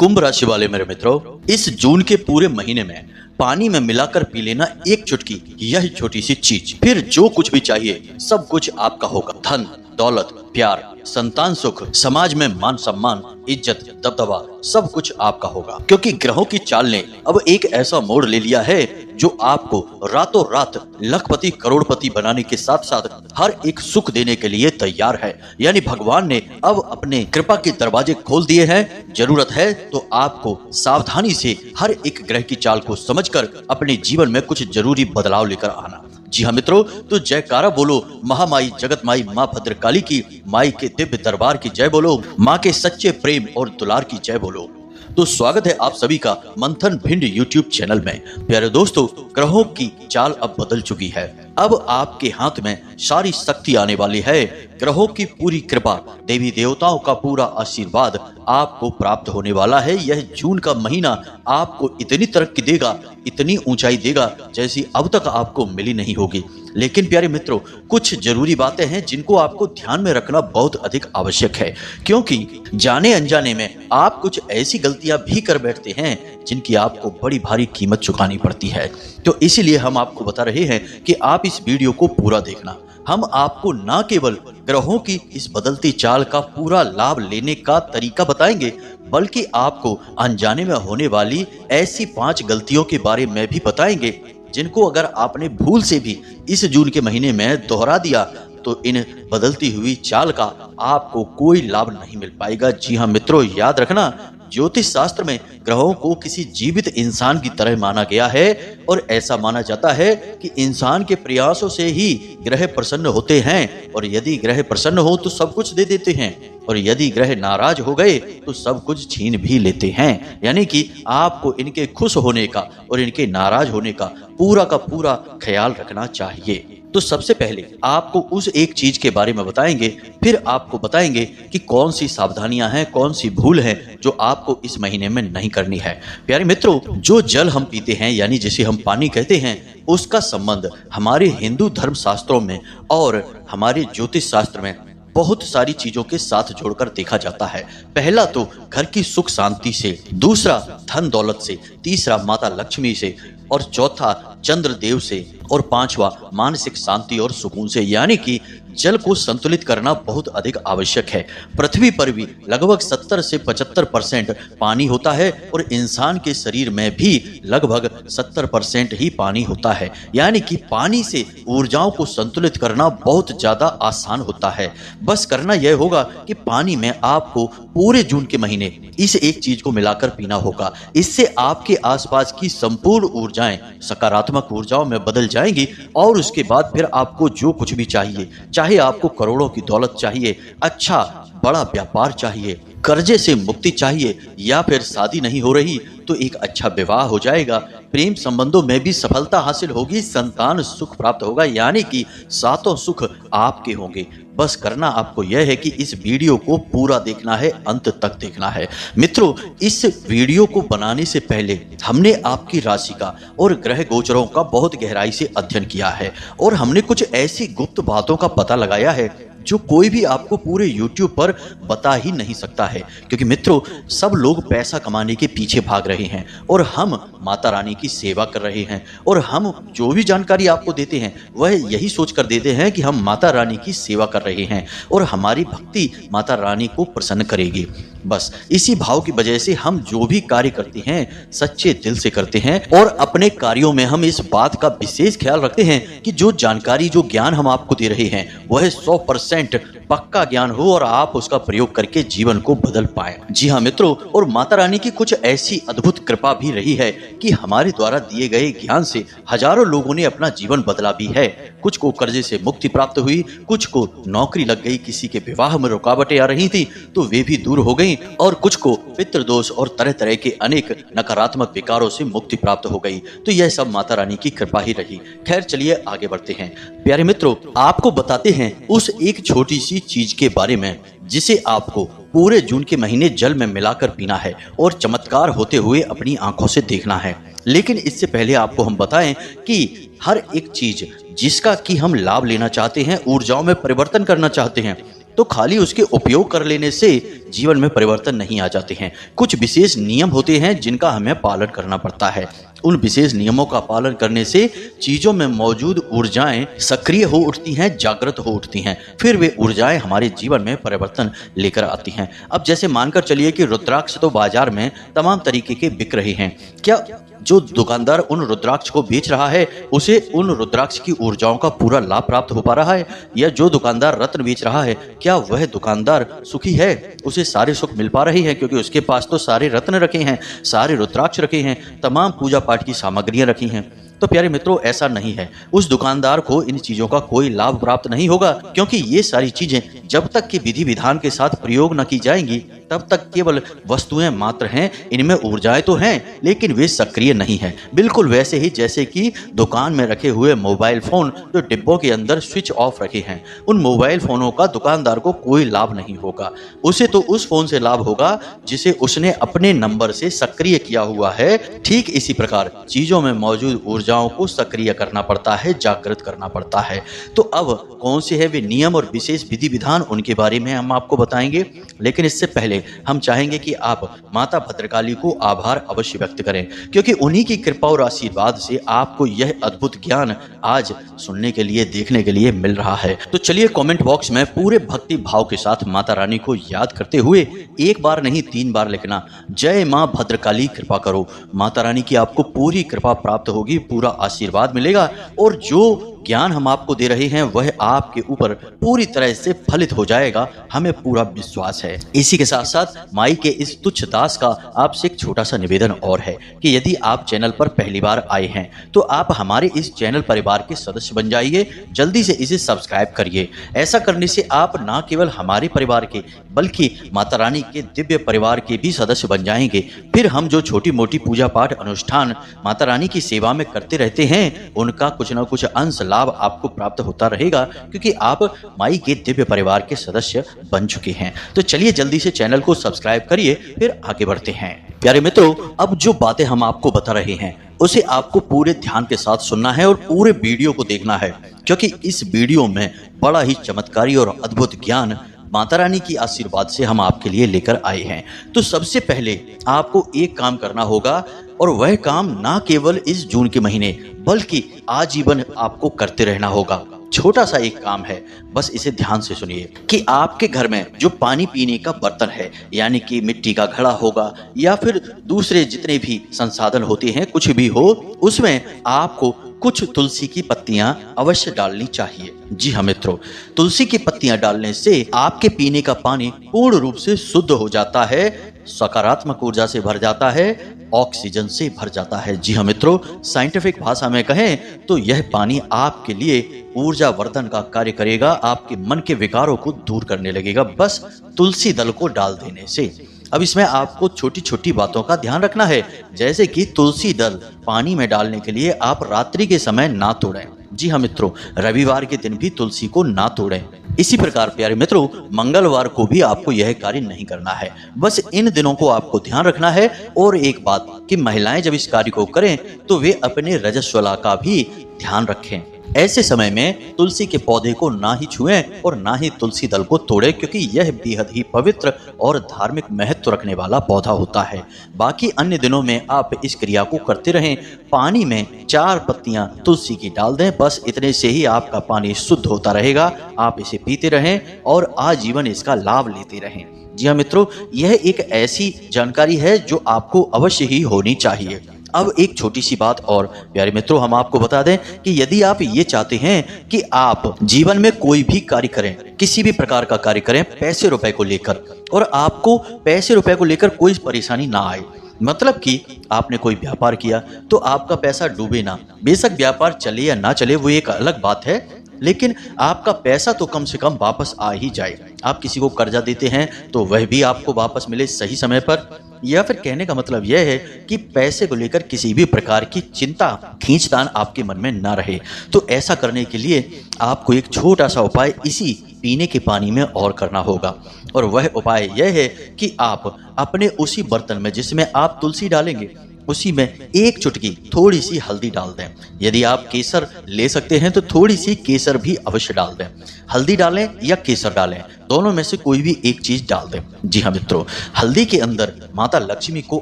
कुंभ राशि वाले मेरे मित्रों, इस जून के पूरे महीने में पानी में मिलाकर पी लेना एक चुटकी, यह छोटी सी चीज, फिर जो कुछ भी चाहिए सब कुछ आपका होगा। धन, दौलत, प्यार, संतान सुख, समाज में मान सम्मान, इज्जत, दबदबा, सब कुछ आपका होगा। क्योंकि ग्रहों की चाल ने अब एक ऐसा मोड़ ले लिया है जो आपको रातों रात लखपति करोड़पति बनाने के साथ साथ हर एक सुख देने के लिए तैयार है। यानी भगवान ने अब अपने कृपा के दरवाजे खोल दिए हैं। जरूरत है तो आपको सावधानी से हर एक ग्रह की चाल को समझकर अपने जीवन में कुछ जरूरी बदलाव लेकर आना। जी हाँ मित्रों, तो जयकारा बोलो महामाई जगत माई माँ भद्रकाली की, माई के दिव्य दरबार की जय बोलो, माँ के सच्चे प्रेम और दुलार की जय बोलो। तो स्वागत है आप सभी का मंथन भिंड यूट्यूब चैनल में। प्यारे दोस्तों, ग्रहों की चाल अब बदल चुकी है। अब आपके हाथ में सारी शक्ति आने वाली है। ग्रहों की पूरी कृपा, देवी देवताओं का पूरा आशीर्वाद आपको प्राप्त होने वाला है। यह जून का महीना आपको इतनी तरक्की देगा, इतनी ऊंचाई देगा जैसी अब तक आपको मिली नहीं होगी। लेकिन प्यारे मित्रों, कुछ जरूरी बातें हैं जिनको आपको ध्यान में रखना बहुत अधिक आवश्यक है, क्योंकि जाने अनजाने में आप कुछ ऐसी गलतियां भी कर बैठते हैं जिनकी आपको बड़ी भारी कीमत चुकानी पड़ती है। तो इसीलिए हम आपको बता रहे हैं कि आप इस वीडियो को पूरा देखना। हम आपको न केवल ग्रहों की इस बदलती चाल का पूरा लाभ लेने का तरीका बताएंगे, बल्कि आपको अनजाने में होने वाली ऐसी 5 गलतियों के बारे में भी बताएंगे जिनको अगर आपने भूल से भी इस जून के महीने में दोहरा दिया तो इन बदलती हुई चाल का आपको कोई लाभ नहीं मिल पाएगा। जी हाँ मित्रों, याद रखना, ज्योतिष शास्त्र में ग्रहों को किसी जीवित इंसान की तरह माना गया है और ऐसा माना जाता है कि इंसान के प्रयासों से ही ग्रह प्रसन्न होते हैं, और यदि ग्रह प्रसन्न हो तो सब कुछ दे देते हैं, और यदि ग्रह नाराज हो गए तो सब कुछ छीन भी लेते हैं। यानी कि आपको इनके खुश होने का और इनके नाराज होने का पूरा ख्याल रखना चाहिए। तो सबसे पहले आपको उस एक चीज के बारे में बताएंगे, फिर आपको बताएंगे कि कौन सी सावधानियां हैं, कौन सी भूल है जो आपको इस महीने में नहीं करनी है। प्यारे मित्रों, जो जल हम पीते हैं यानी जिसे हम पानी कहते हैं, उसका संबंध हमारे हिंदू धर्म शास्त्रों में और हमारे ज्योतिष शास्त्र में बहुत सारी चीजों के साथ जोड़कर देखा जाता है। पहला तो घर की सुख शांति से, दूसरा धन दौलत से, तीसरा माता लक्ष्मी से, और चौथा चंद्रदेव से, और पांचवा मानसिक शांति और सुकून से। यानी कि जल को संतुलित करना बहुत अधिक आवश्यक है। पृथ्वी पर भी लगभग 70 से 75% पानी होता है और इंसान के शरीर में भी लगभग 70% ही पानी होता है। यानी कि पानी से ऊर्जाओं को संतुलित करना बहुत ज्यादा आसान होता है। बस करना यह होगा कि पानी में आपको पूरे जून के महीने इस एक चीज को मिलाकर पीना होगा। इससे आपके आसपास की संपूर्ण ऊर्जाएं सकारात्मक ऊर्जाओं में बदल जाएंगी, और उसके बाद फिर आपको जो कुछ भी चाहिए, चाहे आपको करोड़ों की दौलत चाहिए, अच्छा बड़ा व्यापार चाहिए, कर्जे से मुक्ति चाहिए, या फिर शादी नहीं हो रही तो एक अच्छा विवाह हो जाएगा, प्रेम संबंधों में भी सफलता हासिल होगी, संतान सुख प्राप्त होगा, यानी कि सातों सुख आपके होंगे। बस करना आपको यह है कि इस वीडियो को पूरा देखना है, अंत तक देखना है। मित्रों, इस वीडियो को बनाने से पहले हमने आपकी राशि का और ग्रह गोचरों का बहुत गहराई से अध्ययन किया है, और हमने कुछ ऐसी गुप्त बातों का पता लगाया है जो कोई भी आपको पूरे YouTube पर बता ही नहीं सकता है। क्योंकि मित्रों, सब लोग पैसा कमाने के पीछे भाग रहे हैं और हम माता रानी की सेवा कर रहे हैं, और हम जो भी जानकारी आपको देते हैं वह यही सोच कर देते हैं कि हम माता रानी की सेवा कर रहे हैं और हमारी भक्ति माता रानी को प्रसन्न करेगी। बस इसी भाव की वजह से हम जो भी कार्य करते हैं सच्चे दिल से करते हैं, और अपने कार्यों में हम इस बात का विशेष ख्याल रखते हैं कि जो जानकारी, जो ज्ञान हम आपको दे रहे हैं वह 100% पक्का ज्ञान हो और आप उसका प्रयोग करके जीवन को बदल पाए। जी हाँ मित्रों, और माता रानी की कुछ ऐसी अद्भुत कृपा भी रही है कि हमारे द्वारा दिए गए ज्ञान से हजारों लोगों ने अपना जीवन बदला भी है। कुछ को कर्जे से मुक्ति प्राप्त हुई, कुछ को नौकरी लग गई, किसी के विवाह में रुकावटें आ रही थी तो वे भी दूर हो गई, और कुछ को पितृदोष और तरह तरह के अनेक नकारात्मक विकारों से मुक्ति प्राप्त हो गई। तो यह सब माता रानी की कृपा ही रही। खैर, चलिए आगे बढ़ते हैं। प्यारे मित्रों, आपको बताते हैं उस एक छोटी सी चीज के बारे में जिसे आपको पूरे जून के महीने जल में मिलाकर पीना है और चमत्कार होते हुए अपनी आंखों से देखना है। लेकिन इससे पहले आपको हम बताएं कि हर एक चीज जिसका कि हम लाभ लेना चाहते हैं, ऊर्जाओं में परिवर्तन करना चाहते हैं, तो तो खाली उसके उपयोग कर लेने से जीवन में परिवर्तन नहीं आ जाते हैं। कुछ विशेष नियम होते हैं जिनका हमें पालन करना पड़ता है। उन विशेष नियमों का पालन करने से चीजों में मौजूद ऊर्जाएं सक्रिय हो उठती हैं, जागृत हो उठती हैं। फिर वे ऊर्जाएं हमारे जीवन में परिवर्तन लेकर आती हैं। अब जैसे मानकर चलिए कि रुद्राक्ष तो बाजार में तमाम तरीके के बिक रहे हैं। क्या जो दुकानदार उन रुद्राक्ष को बेच रहा है उसे उन रुद्राक्ष की ऊर्जाओं का पूरा लाभ प्राप्त हो पा रहा है? या जो दुकानदार रत्न बेच रहा है, क्या वह दुकानदार सुखी है? उसे सारे सुख मिल पा रहे हैं? क्योंकि उसके पास तो सारे रत्न रखे हैं, सारे रुद्राक्ष रखे हैं, तमाम पूजा पाठ की सामग्रियां रखी हैं। तो प्यारे मित्रों, ऐसा नहीं है। उस दुकानदार को इन चीजों का कोई लाभ प्राप्त नहीं होगा, क्योंकि ये सारी चीजें जब तक कि विधि विधान के साथ प्रयोग न की जाएंगी तब तक केवल वस्तुएं मात्र हैं। इनमें ऊर्जाएं तो हैं लेकिन वे सक्रिय नहीं है। बिल्कुल वैसे ही जैसे कि दुकान में रखे हुए मोबाइल फोन जो डिब्बों के अंदर स्विच ऑफ रखे हैं, उन मोबाइल फोनों का दुकानदार को कोई लाभ नहीं होगा। उसे तो उस फोन से लाभ होगा जिसे उसने अपने नंबर से सक्रिय किया हुआ है। ठीक इसी प्रकार चीजों में मौजूद ऊर्जाओं को सक्रिय करना पड़ता है, जागृत करना पड़ता है। तो अब कौन से है वे नियम और विशेष विधि विधान, उनके बारे में हम आपको बताएंगे। लेकिन इससे पहले हम चाहेंगे कि आप माता भद्रकाली को आभार अवश्य व्यक्त करें, क्योंकि उन्हीं की कृपा और आशीर्वाद से आपको यह अद्भुत ज्ञान आज सुनने के लिए, देखने के लिए मिल रहा है। तो चलिए कमेंट बॉक्स में पूरे भक्ति भाव के साथ माता रानी को याद करते हुए एक बार नहीं 3 बार लिखना, जय मां भद्रकाली कृपा करो। माता रानी की आपको पूरी कृपा प्राप्त होगी, पूरा आशीर्वाद मिलेगा और जो ज्ञान हम आपको दे रहे हैं वह आपके ऊपर पूरी तरह से फलित हो जाएगा, हमें पूरा विश्वास है। इसी के साथ साथ माई के इस तुच्छ दास का आपसे एक छोटा सा निवेदन और है कि यदि आप चैनल पर पहली बार आए हैं तो आप हमारे इस चैनल परिवार के सदस्य बन जाइए। जल्दी से इसे सब्सक्राइब करिए। ऐसा करने से आप न केवल हमारे परिवार के बल्कि माता रानी के दिव्य परिवार के भी सदस्य बन जाएंगे। फिर हम जो छोटी मोटी पूजा पाठ अनुष्ठान माता रानी की सेवा में करते रहते हैं उनका कुछ न कुछ अंश लाभ आपको प्राप्त होता रहेगा, क्योंकि आप माई के दिव्य परिवार के सदस्य बन चुके हैं। तो चलिए जल्दी से चैनल को सब्सक्राइब करिए, फिर आगे बढ़ते हैं। प्यारे मित्रों, अब जो बातें हम आपको बता रहे हैं उसे आपको पूरे ध्यान के साथ सुनना है और पूरे वीडियो को देखना है, क्योंकि इस वीडियो में बड़ा ही चमत्कारी और अद्भुत ज्ञान माता रानी की आशीर्वाद से हम आपके लिए लेकर आए हैं। तो सबसे पहले आपको एक काम करना होगा, और वह काम ना केवल इस जून के महीने बल्कि आजीवन आपको करते रहना होगा। छोटा सा एक काम है, बस इसे ध्यान से सुनिए कि आपके घर में जो पानी पीने का बर्तन है, यानी कि मिट्टी का घड़ा होगा या फिर दूसरे जितने भी संसाधन होते हैं, कुछ भी हो, उसमें आपको कुछ तुलसी की पत्तियां अवश्य डालनी चाहिए। जी हाँ मित्रों, तुलसी की पत्तियां डालने से आपके पीने का पानी पूर्ण रूप से शुद्ध हो जाता है, सकारात्मक ऊर्जा से भर जाता है, ऑक्सीजन से भर जाता है। जी हाँ मित्रों, साइंटिफिक भाषा में कहें तो यह पानी आपके लिए ऊर्जा वर्धन का कार्य करेगा, आपके मन के विकारों को दूर करने लगेगा, बस तुलसी दल को डाल देने से। अब इसमें आपको छोटी छोटी बातों का ध्यान रखना है, जैसे कि तुलसी दल पानी में डालने के लिए आप रात्रि के समय ना तोड़ें। जी हाँ मित्रों, रविवार के दिन भी तुलसी को ना तोड़ें। इसी प्रकार प्यारे मित्रों, मंगलवार को भी आपको यह कार्य नहीं करना है, बस इन दिनों को आपको ध्यान रखना है। और एक बात कि महिलाएं जब इस कार्य को करें तो वे अपने रजस्वला का भी ध्यान रखें। ऐसे समय में तुलसी के पौधे को ना ही छुएं और ना ही तुलसी दल को तोड़ें, क्योंकि यह बेहद ही पवित्र और धार्मिक महत्व रखने वाला पौधा होता है। बाकी अन्य दिनों में आप इस क्रिया को करते रहें। पानी में 4 पत्तियां तुलसी की डाल दें, बस इतने से ही आपका पानी शुद्ध होता रहेगा। आप इसे पीते रहें और आजीवन इसका लाभ लेते रहें। जी हाँ मित्रों, यह एक ऐसी जानकारी है जो आपको अवश्य ही होनी चाहिए। अब एक छोटी सी बात और प्यारे मित्रों, हम आपको बता दें कि यदि आप ये चाहते हैं कि आप जीवन में कोई भी कार्य करें, किसी भी प्रकार का कार्य करें पैसे रुपए को लेकर, और आपको पैसे रुपए को लेकर कोई परेशानी ना आए, मतलब कि आपने कोई व्यापार किया तो आपका पैसा डूबे ना। बेशक व्यापार चले या ना चले वो एक अलग बात है, लेकिन आपका पैसा तो कम से कम वापस आ ही जाए। आप किसी को कर्जा देते हैं तो वह भी आपको वापस मिले सही समय पर, या फिर कहने का मतलब यह है कि पैसे को लेकर किसी भी प्रकार की चिंता, खींचतान आपके मन में ना रहे। तो ऐसा करने के लिए आपको एक छोटा सा उपाय इसी पीने के पानी में और करना होगा, और वह उपाय यह है कि आप अपने उसी बर्तन में जिसमें आप तुलसी डालेंगे उसी में एक चुटकी थोड़ी सी हल्दी डाल दें। यदि आप केसर ले सकते हैं तो थोड़ी सी केसर भी अवश्य डाल दें। हल्दी डालें या केसर डालें, दोनों में से कोई भी एक चीज डाल दें। जी हाँ मित्रों, हल्दी के अंदर माता लक्ष्मी को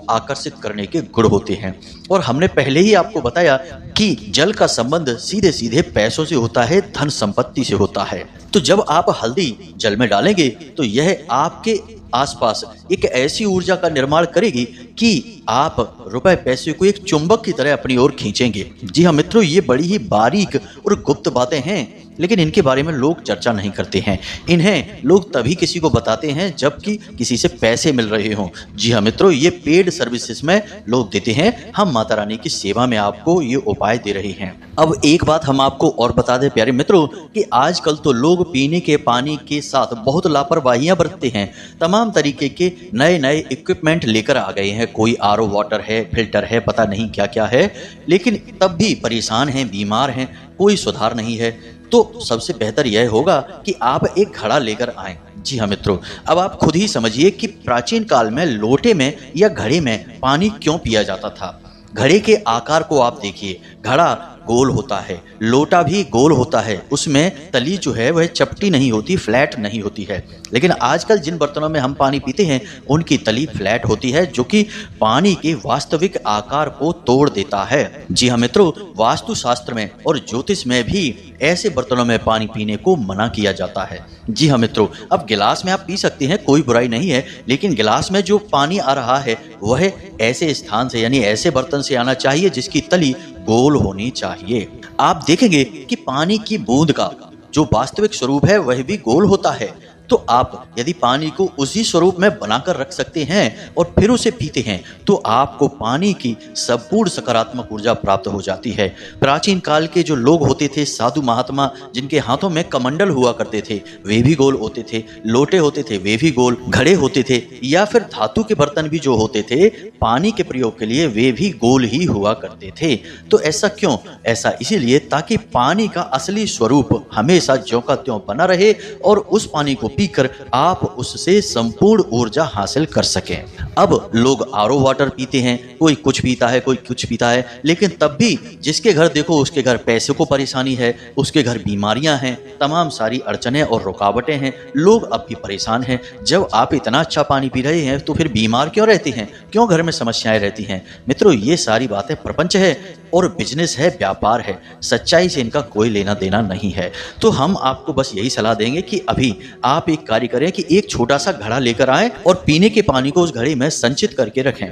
आकर्षित करने के गुण होते हैं और हमने पहले ही आपको बताया कि जल का संबंध सीधे सीधे पैसों से होता है, धन संपत्ति से होता है। तो जब आप हल्दी जल में डालेंगे तो यह आपके आसपास एक ऐसी ऊर्जा का निर्माण करेगी कि आप रुपए पैसे को एक चुंबक की तरह अपनी ओर खींचेंगे। जी हाँ मित्रों, ये बड़ी ही बारीक और गुप्त बातें हैं, लेकिन इनके बारे में लोग चर्चा नहीं करते हैं। इन्हें लोग तभी किसी को बताते हैं जबकि किसी से पैसे मिल रहे हों। जी हाँ मित्रों, ये पेड सर्विसेज में लोग देते हैं। हम माता रानी की सेवा में आपको ये उपाय दे रहे हैं। अब एक बात हम आपको और बता दें प्यारे मित्रों कि आजकल तो लोग पीने के पानी के साथ बहुत लापरवाहियां बरतते हैं। तमाम तरीके के नए नए इक्विपमेंट लेकर आ गए हैं। कोई आरओ वाटर है, फिल्टर है, पता नहीं क्या क्या है, लेकिन तब भी परेशान हैं, बीमार हैं, कोई सुधार नहीं है। तो सबसे बेहतर यह होगा कि आप एक घड़ा लेकर आएं। जी हाँ मित्रों, अब आप खुद ही समझिए कि प्राचीन काल में लोटे में या घड़े में पानी क्यों पिया जाता था। घड़े के आकार को आप देखिए, घड़ा गोल होता है, लोटा भी गोल होता है, उसमें तली जो है वह चपटी नहीं होती, फ्लैट नहीं होती है। लेकिन आजकल जिन बर्तनों में हम पानी पीते हैं उनकी तली फ्लैट होती है, जो कि पानी के वास्तविक आकार को तोड़ देता है। जी हाँ मित्रों, वास्तुशास्त्र में और ज्योतिष में भी ऐसे बर्तनों में पानी पीने को मना किया जाता है। जी हाँ मित्रों, अब गिलास में आप पी सकते हैं, कोई बुराई नहीं है, लेकिन गिलास में जो पानी आ रहा है वह ऐसे स्थान से यानी ऐसे बर्तन से आना चाहिए जिसकी तली गोल होनी चाहिए। आप देखेंगे कि पानी की बूंद का जो वास्तविक स्वरूप है वह भी गोल होता है। तो आप यदि पानी को उसी स्वरूप में बनाकर रख सकते हैं और फिर उसे पीते हैं तो आपको पानी की संपूर्ण सकारात्मक ऊर्जा प्राप्त हो जाती है। प्राचीन काल के जो लोग होते थे, साधु महात्मा, जिनके हाथों में कमंडल हुआ करते थे, वे भी गोल होते थे, लोटे होते थे वे भी गोल, घड़े होते थे, या फिर धातु के बर्तन भी जो होते थे पानी के प्रयोग के लिए वे भी गोल ही हुआ करते थे। तो ऐसा क्यों? ऐसा इसीलिए ताकि पानी का असली स्वरूप हमेशा ज्यों का त्यों बना रहे और उस पानी को पीकर आप उससे संपूर्ण ऊर्जा हासिल कर सकें। अब लोग आरओ वाटर पीते हैं, कोई कुछ पीता है, कोई कुछ पीता है, लेकिन तब भी जिसके घर देखो उसके घर पैसे को परेशानी है, उसके घर बीमारियां हैं, तमाम सारी अड़चनें और रुकावटें हैं, लोग अब भी परेशान हैं। जब आप इतना अच्छा पानी पी रहे हैं तो फिर बीमार क्यों रहते हैं? क्यों घर में समस्याएं रहती हैं? मित्रों, ये सारी बातें प्रपंच है और बिजनेस है, व्यापार है, सच्चाई से इनका कोई लेना देना नहीं है। तो हम आपको बस यही सलाह देंगे कि अभी आप एक कार्य करें कि एक छोटा सा घड़ा लेकर आएं और पीने के पानी को उस घड़े में संचित करके रखें।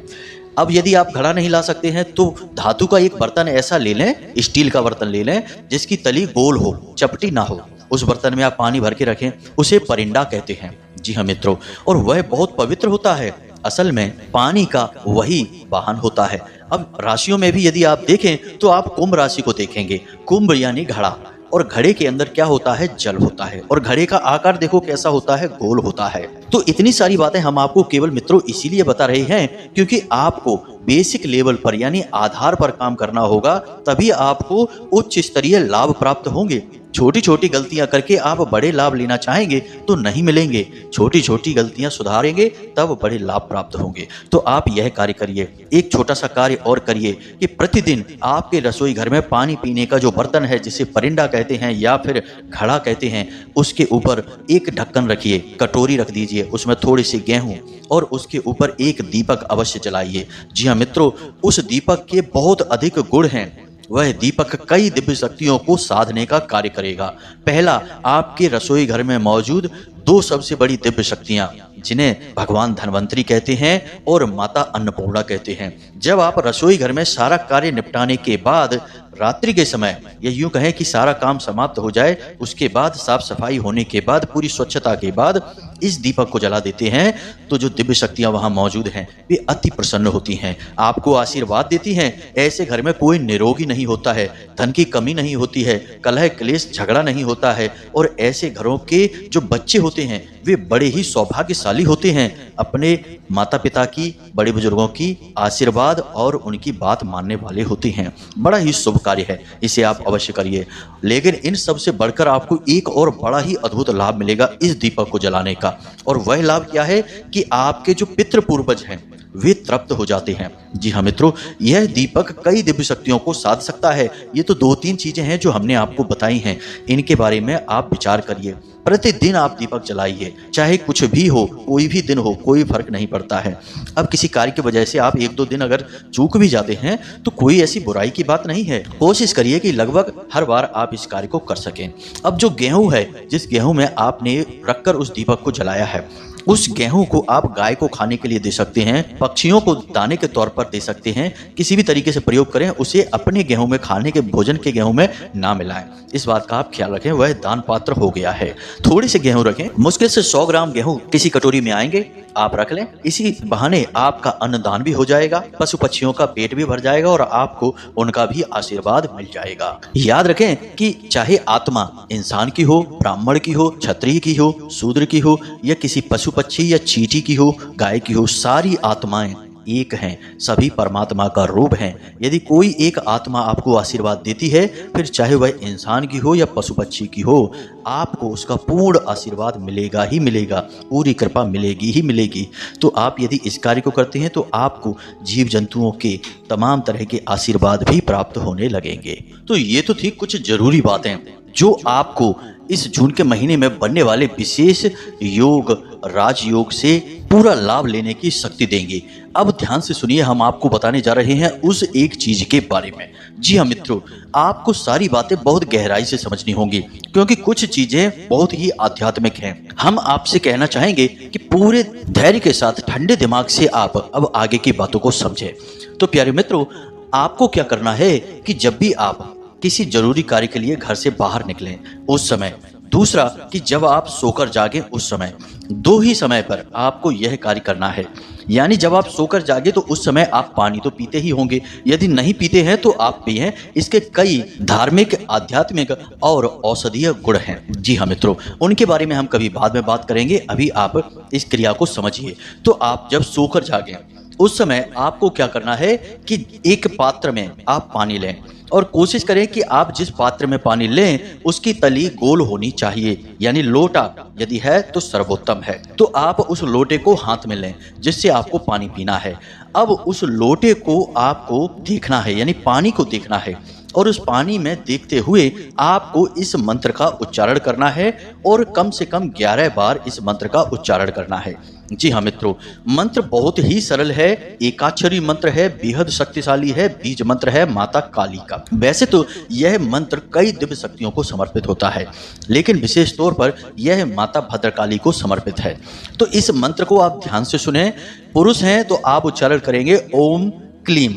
अब यदि आप घड़ा नहीं ला सकते हैं तो धातु का एक बर्तन ऐसा ले लें, स्टील का बर्तन ले लें जिसकी तली गोल हो, चपटी ना हो। उस बर्तन में आप पानी भर के रखें, उसे परिंडा कहते हैं। जी हाँ मित्रों, और वह बहुत पवित्र होता है। असल में पानी का वही वाहन होता है। अब राशियों में भी यदि आप देखें तो आप कुंभ राशि को देखेंगे। कुंभ यानी घड़ा, और घड़े के अंदर क्या होता है? जल होता है, और घड़े का आकार देखो कैसा होता है? गोल होता है। तो इतनी सारी बातें हम आपको केवल मित्रों इसीलिए बता रहे हैं क्योंकि आपको बेसिक लेवल पर यानी आधार पर काम करना होगा, तभी आपको उच्च स्तरीय लाभ प्राप्त होंगे। छोटी छोटी गलतियां करके आप बड़े लाभ लेना चाहेंगे तो नहीं मिलेंगे। छोटी छोटी गलतियां सुधारेंगे तब बड़े लाभ प्राप्त होंगे। तो आप यह कार्य करिए, एक छोटा सा कार्य और करिए कि प्रतिदिन आपके रसोई घर में पानी पीने का जो बर्तन है, जिसे परिंडा कहते हैं या फिर घड़ा कहते हैं, उसके ऊपर एक ढक्कन रखिए, कटोरी रख दीजिए, उसमें थोड़ी सी गेहूं और उसके ऊपर एक दीपक अवश्य जलाइए। जी हाँ मित्रों, उस दीपक के बहुत अधिक गुण हैं। वह दीपक कई दिव्य शक्तियों को साधने का कार्य करेगा। पहला, आपके रसोई घर में मौजूद दो सबसे बड़ी दिव्य शक्तियां, जिन्हें भगवान धन्वंतरी कहते हैं और माता अन्नपूर्णा कहते हैं। जब आप रसोई घर में सारा कार्य निपटाने के बाद रात्रि के समय, या यूं कहें कि सारा काम समाप्त हो जाए, उसके बाद साफ सफाई होने के बाद, पूरी स्वच्छता के बाद इस दीपक को जला देते हैं, तो जो दिव्य शक्तियां वहां मौजूद हैं वे अति प्रसन्न होती हैं, आपको आशीर्वाद देती हैं। ऐसे घर में कोई निरोगी नहीं होता है, धन की कमी नहीं होती है, कलह क्लेश झगड़ा नहीं होता है, और ऐसे घरों के जो बच्चे होते हैं वे बड़े ही सौभाग्यशाली होते हैं। अपने माता पिता की, बड़े बुजुर्गों की आशीर्वाद और उनकी बात मानने वाले होते हैं। बड़ा ही शुभ कार्य है, इसे आप अवश्य करिए। लेकिन इन सब से बढ़कर आपको एक और बड़ा ही अद्भुत लाभ मिलेगा इस दीपक को जलाने का, और वह लाभ क्या है कि आपके जो पितृ पूर्वज हैं वे तृप्त हो जाते हैं। जी हाँ मित्रों, यह दीपक कई दिव्य शक्तियों को साध सकता है। ये तो 2-3 चीजें हैं जो हमने आपको बताई हैं, इनके बारे में आप विचार करिए। प्रतिदिन आप दीपक जलाइए, चाहे कुछ भी हो, कोई भी दिन हो, कोई फर्क नहीं पड़ता है। अब किसी कार्य की वजह से आप 1-2 दिन अगर चूक भी जाते हैं तो कोई ऐसी बुराई की बात नहीं है। कोशिश करिए कि लगभग हर बार आप इस कार्य को कर सकें। अब जो गेहूं है, जिस गेहूं में आपने रखकर उस दीपक को जलाया है, उस गेहूं को आप गाय को खाने के लिए दे सकते हैं, पक्षियों को दाने के तौर पर दे सकते हैं। किसी भी तरीके से प्रयोग करें, उसे अपने गेहूं में खाने के भोजन के गेहूं में ना मिलाएं। इस बात का आप ख्याल रखें, वह दान पात्र हो गया है। थोड़े से गेहूं रखें, मुश्किल से 100 ग्राम गेहूं किसी कटोरी में आएंगे, आप रख लें। इसी बहाने आपका अन्नदान भी हो जाएगा, पशु पक्षियों का पेट भी भर जाएगा और आपको उनका भी आशीर्वाद मिल जाएगा। याद रखें कि चाहे आत्मा इंसान की हो, ब्राह्मण की हो, क्षत्रिय की हो, शूद्र की हो, या किसी पशु पक्षी या चींटी की हो, गाय की हो, सारी आत्माएं एक हैं, सभी परमात्मा का रूप हैं। यदि कोई एक आत्मा आपको आशीर्वाद देती है, फिर चाहे वह इंसान की हो या पशु पक्षी की हो, आपको उसका पूर्ण आशीर्वाद मिलेगा ही मिलेगा, पूरी कृपा मिलेगी ही मिलेगी। तो आप यदि इस कार्य को करते हैं तो आपको जीव जंतुओं के तमाम तरह के आशीर्वाद भी प्राप्त होने लगेंगे। तो ये तो थी कुछ जरूरी बातें जो आपको इस जून के महीने में बनने वाले विशेष योग, राजयोग से पूरा लाभ लेने की शक्ति देंगे। अब ध्यान से सुनिए, हम आपको बताने जा रहे हैं उस एक चीज के बारे में। जी हाँ मित्रों, आपको सारी बातें बहुत गहराई से समझनी होंगी, क्योंकि कुछ चीजें बहुत ही आध्यात्मिक हैं। हम आपसे कहना चाहेंगे कि पूरे धैर्य के साथ, ठंडे दिमाग से आप अब आगे की बातों को समझें। तो प्यारे मित्रों, आपको क्या करना है कि जब भी आप किसी जरूरी कार्य के लिए घर से बाहर निकलें उस समय, दूसरा कि जब आप सोकर जागें उस समय, दो ही समय पर आपको यह कार्य करना है। यानी जब आप सोकर जागे तो उस समय आप पानी तो पीते ही होंगे, यदि नहीं पीते हैं तो आप पिएं। इसके कई धार्मिक, आध्यात्मिक और औषधीय गुण हैं। जी हाँ मित्रों, उनके बारे में हम कभी बाद में बात करेंगे, अभी आप इस क्रिया को समझिए। तो आप जब सोकर जागें उस समय आपको क्या करना है कि एक पात्र में आप पानी लें और कोशिश करें कि आप जिस पात्र में पानी लें उसकी तली गोल होनी चाहिए, यानी लोटा यदि है तो सर्वोत्तम है। तो आप उस लोटे को हाथ में लें जिससे आपको पानी पीना है। अब उस लोटे को आपको देखना है, यानी पानी को देखना है, और उस पानी में देखते हुए आपको इस मंत्र का उच्चारण करना है और कम से कम 11 बार इस मंत्र का उच्चारण करना है। जी हाँ मित्रों, मंत्र बहुत ही सरल है, एकाक्षरी मंत्र है, बेहद शक्तिशाली है, बीज मंत्र है माता काली का। वैसे तो यह मंत्र कई दिव्य शक्तियों को समर्पित होता है, लेकिन विशेष तौर पर यह माता भद्रकाली को समर्पित है। तो इस मंत्र को आप ध्यान से सुने। पुरुष हैं तो आप उच्चारण करेंगे ओम क्लीम,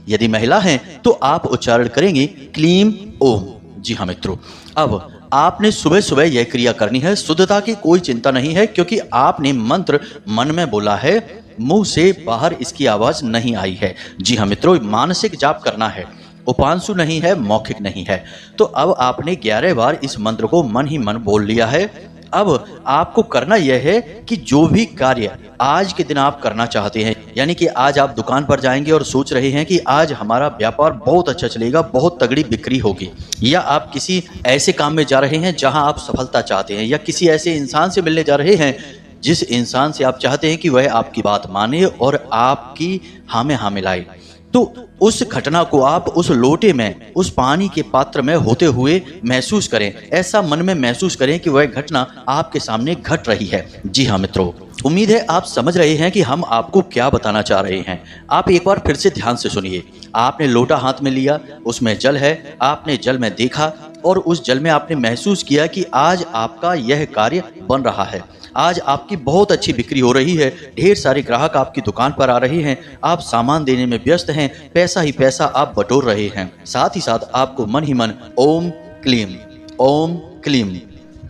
यदि महिला हैं तो आप उच्चारण करेंगे क्लीम ओम। जी हाँ मित्रों, अब आपने सुबह सुबह यह क्रिया करनी है। शुद्धता की कोई चिंता नहीं है, क्योंकि आपने मंत्र मन में बोला है, मुंह से बाहर इसकी आवाज नहीं आई है। जी हाँ मित्रों, मानसिक जाप करना है, उपांशु नहीं है, मौखिक नहीं है। तो अब आपने 11 बार इस मंत्र को मन ही मन बोल लिया है। अब आपको करना यह है कि जो भी कार्य आज के दिन आप करना चाहते हैं, यानी कि आज आप दुकान पर जाएंगे और सोच रहे हैं कि आज हमारा व्यापार बहुत अच्छा चलेगा, बहुत तगड़ी बिक्री होगी, या आप किसी ऐसे काम में जा रहे हैं जहां आप सफलता चाहते हैं, या किसी ऐसे इंसान से मिलने जा रहे हैं जिस इंसान से आप चाहते हैं कि वह आपकी बात माने और आपकी हाँ में हाँ मिलाए, तो उस घटना को आप उस लोटे में, उस पानी के पात्र में होते हुए महसूस करें। ऐसा मन में महसूस करें कि वह घटना आपके सामने घट रही है। जी हाँ मित्रों, उम्मीद है आप समझ रहे हैं कि हम आपको क्या बताना चाह रहे हैं। आप एक बार फिर से ध्यान से सुनिए। आपने लोटा हाथ में लिया, उसमें जल है, आपने जल में देखा और उस जल में आपने महसूस किया कि आज आपका यह कार्य बन रहा है, आज आपकी बहुत अच्छी बिक्री हो रही है, ढेर सारे ग्राहक आपकी दुकान पर आ रहे हैं, आप सामान देने में व्यस्त हैं, पैसा ही पैसा आप बटोर रहे हैं। साथ ही साथ आपको मन ही मन ओम क्लीम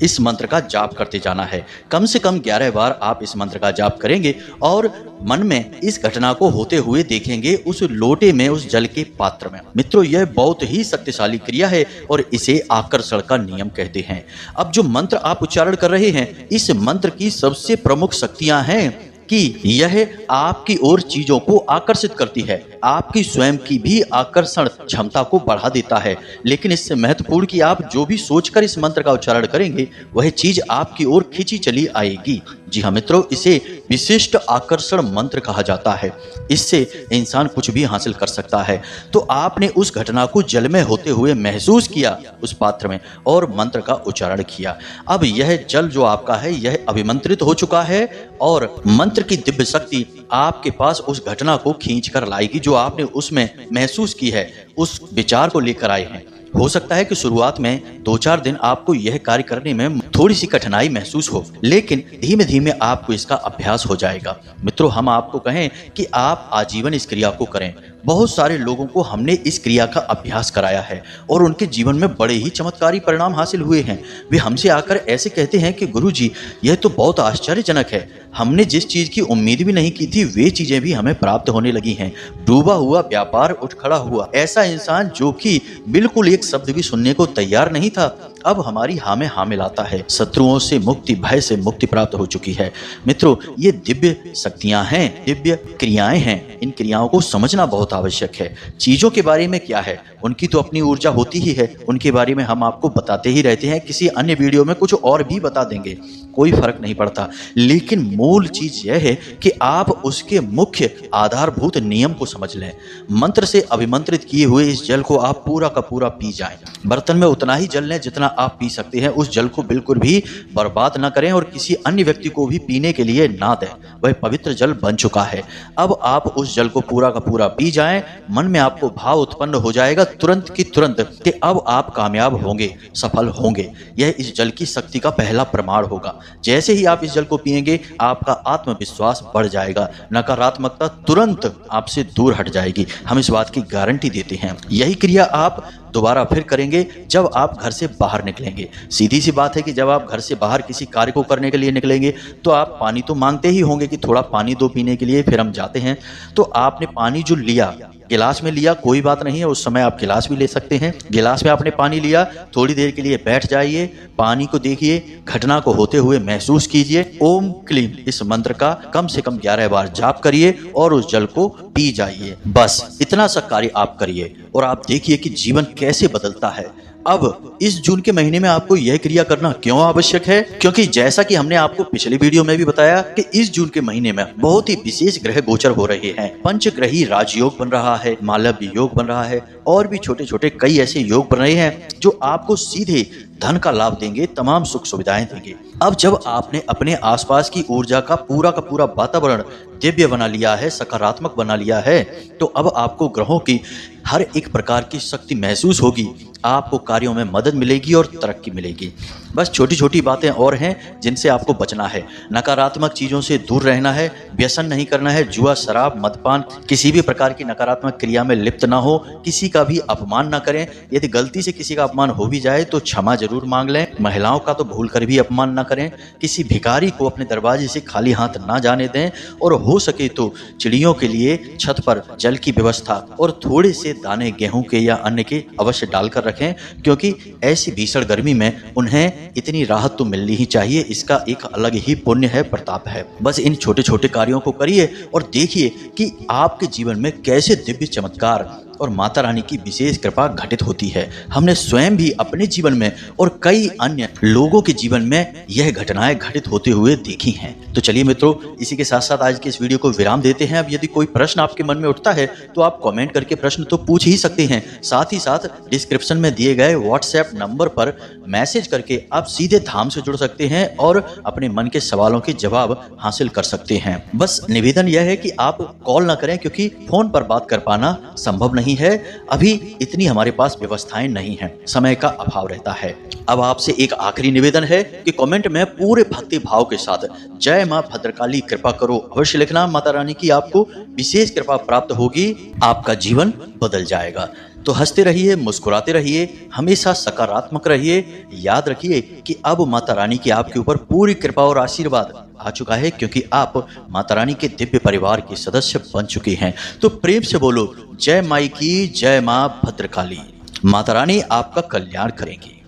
इस मंत्र का जाप करते जाना है। कम से कम 11 बार आप इस मंत्र का जाप करेंगे और मन में इस घटना को होते हुए देखेंगे उस लोटे में, उस जल के पात्र में। मित्रों, यह बहुत ही शक्तिशाली क्रिया है और इसे आकर्षण का नियम कहते हैं। अब जो मंत्र आप उच्चारण कर रहे हैं, इस मंत्र की सबसे प्रमुख शक्तियां हैं कि यह आपकी ओर चीजों को आकर्षित करती है, आपकी स्वयं की भी आकर्षण क्षमता को बढ़ा देता है। लेकिन इससे महत्वपूर्ण कि आप जो भी सोचकर इस मंत्र का उच्चारण करेंगे वह चीज आपकी ओर खींची चली आएगी। जी हाँ मित्रों, इसे विशिष्ट आकर्षण मंत्र कहा जाता है। इससे इंसान कुछ भी हासिल कर सकता है। तो आपने उस घटना को जल में होते हुए महसूस किया उस पात्र में और मंत्र का उच्चारण किया। अब यह जल जो आपका है यह अभिमंत्रित हो चुका है और मंत्र की दिव्य शक्ति आपके पास उस घटना को खींच कर लाएगी जो आपने उसमें महसूस की है, उस विचार को लेकर आए हैं। हो सकता है कि शुरुआत में 2-4 दिन आपको यह कार्य करने में थोड़ी सी कठिनाई महसूस हो, लेकिन धीमे धीमे आपको इसका अभ्यास हो जाएगा। मित्रों, हम आपको कहें कि आप आजीवन इस क्रिया को करें। बहुत सारे लोगों को हमने इस क्रिया का अभ्यास कराया है और उनके जीवन में बड़े ही चमत्कारी परिणाम हासिल हुए हैं। वे हमसे आकर ऐसे कहते हैं कि गुरुजी, यह तो बहुत आश्चर्यजनक है। हमने जिस चीज़ की उम्मीद भी नहीं की थी वे चीज़ें भी हमें प्राप्त होने लगी हैं। डूबा हुआ व्यापार उठ खड़ा हुआ। ऐसा इंसान जो कि बिल्कुल एक शब्द भी सुनने को तैयार नहीं था, अब हमारी हाँ में हाँ मिलाता है। शत्रुओं से मुक्ति, भय से मुक्ति प्राप्त हो चुकी है। मित्रों, ये दिव्य शक्तियां हैं, दिव्य क्रियाएं हैं। इन क्रियाओं को समझना बहुत आवश्यक है। चीजों के बारे में क्या है, उनकी तो अपनी ऊर्जा होती ही है, उनके बारे में हम आपको बताते ही रहते हैं। किसी अन्य वीडियो में कुछ और भी बता देंगे, कोई फर्क नहीं पड़ता। लेकिन मूल चीज यह है कि आप उसके मुख्य आधारभूत नियम को समझ लें। मंत्र से अभिमंत्रित किए हुए इस जल को आप पूरा का पूरा पी जाएं। बर्तन में उतना ही जल लें जितना आप पी सकते हैं। उस जल को बिल्कुल भी बर्बाद ना करें और किसी अन्य व्यक्ति को भी पीने के लिए ना दें। वह पवित्र जल बन चुका है। अब आप उस जल को पूरा का पूरा पी जाएं। मन में आपको भाव उत्पन्न हो जाएगा तुरंत की तुरंत कि अब आप कामयाब होंगे, सफल होंगे। यह इस जल की शक्ति का पहला प्रमाण होगा। जैसे ही आप इस जल को पिएंगे आपका आत्मविश्वास बढ़ जाएगा, नकारात्मकता तुरंत आपसे दूर हट जाएगी। हम इस बात की गारंटी देते हैं। यही क्रिया आप दोबारा फिर करेंगे जब आप घर से बाहर निकलेंगे। सीधी सी बात है कि जब आप घर से बाहर किसी कार्य को करने के लिए निकलेंगे तो आप पानी तो मांगते ही होंगे कि थोड़ा पानी दो पीने के लिए। फिर हम जाते हैं तो आपने पानी जो लिया, गिलास में लिया, कोई बात नहीं है, उस समय आप गिलास भी ले सकते हैं। गिलास में आपने पानी लिया, थोड़ी देर के लिए बैठ जाइए, पानी को देखिए, घटना को होते हुए महसूस कीजिए। ओम क्लीम इस मंत्र का कम से कम 11 बार जाप करिए और उस जल को पी जाइए। बस इतना सा कार्य आप करिए और आप देखिए कि जीवन कैसे बदलता है। अब इस जून के महीने में आपको यह क्रिया करना क्यों आवश्यक है? क्योंकि जैसा कि हमने आपको पिछली वीडियो में भी बताया कि इस जून के महीने में बहुत ही विशेष ग्रह गोचर हो रहे हैं। पंचग्रही राजयोग बन रहा है, मालव्य योग बन रहा है और भी छोटे छोटे कई ऐसे योग बन रहे हैं जो आपको सीधे धन का लाभ देंगे, तमाम सुख सुविधाएं देंगे। अब जब आपने अपने आसपास की ऊर्जा का पूरा वातावरण दिव्य बना लिया है, सकारात्मक बना लिया है, तो अब आपको ग्रहों की हर एक प्रकार की शक्ति महसूस होगी। आपको कार्यों में मदद मिलेगी और तरक्की मिलेगी। बस छोटी छोटी बातें और हैं जिनसे आपको बचना है। नकारात्मक चीज़ों से दूर रहना है, व्यसन नहीं करना है, जुआ, शराब, मदपान, किसी भी प्रकार की नकारात्मक क्रिया में लिप्त ना हो, किसी का भी अपमान ना करें। यदि गलती से किसी का अपमान हो भी जाए तो क्षमा जरूर मांग लें। महिलाओं का तो भूल कर भी अपमान ना करें। किसी भिखारी को अपने दरवाजे से खाली हाथ ना जाने दें और हो सके तो चिड़ियों के लिए छत पर जल की व्यवस्था और थोड़े से दाने गेहूं के या अन्य के अवश्य डालकर रखें, क्योंकि ऐसी भीषण गर्मी में उन्हें इतनी राहत तो मिलनी ही चाहिए। इसका एक अलग ही पुण्य है, प्रताप है। बस इन छोटे छोटे कार्यों को करिए और देखिए कि आपके जीवन में कैसे दिव्य चमत्कार और माता रानी की विशेष कृपा घटित होती है। हमने स्वयं भी अपने जीवन में और कई अन्य लोगों के जीवन में यह घटनाएं घटित होते हुए देखी हैं। तो चलिए मित्रों, इसी के साथ साथ आज के इस वीडियो को विराम देते हैं। अब यदि कोई प्रश्न आपके मन में उठता है तो आप कमेंट करके प्रश्न तो पूछ ही सकते हैं। साथ ही साथ डिस्क्रिप्शन में दिए गए व्हाट्सएप नंबर पर मैसेज करके आप सीधे धाम से जुड़ सकते हैं और अपने मन के सवालों के जवाब हासिल कर सकते हैं। बस निवेदन यह है कि आप कॉल ना करें, क्योंकि फोन पर बात कर पाना संभव नहीं है। अभी इतनी हमारे पास व्यवस्थाएं नहीं हैं, समय का अभाव रहता है। अब आपसे एक आखिरी निवेदन है कि कमेंट में पूरे भक्ति भाव के साथ जय मां भद्रकाली कृपा करो अवश्य लिखना। माता रानी की आपको विशेष कृपा प्राप्त होगी, आपका जीवन बदल जाएगा। तो हंसते रहिए, मुस्कुराते रहिए, हमेशा सकारात्मक रहिए। याद रखिए कि अब माता रानी की आपके ऊपर पूरी कृपा और आशीर्वाद आ चुका है, क्योंकि आप माता रानी के दिव्य परिवार के सदस्य बन चुके हैं। तो प्रेम से बोलो जय माई की, जय मां भद्रकाली। माता रानी आपका कल्याण करेंगी।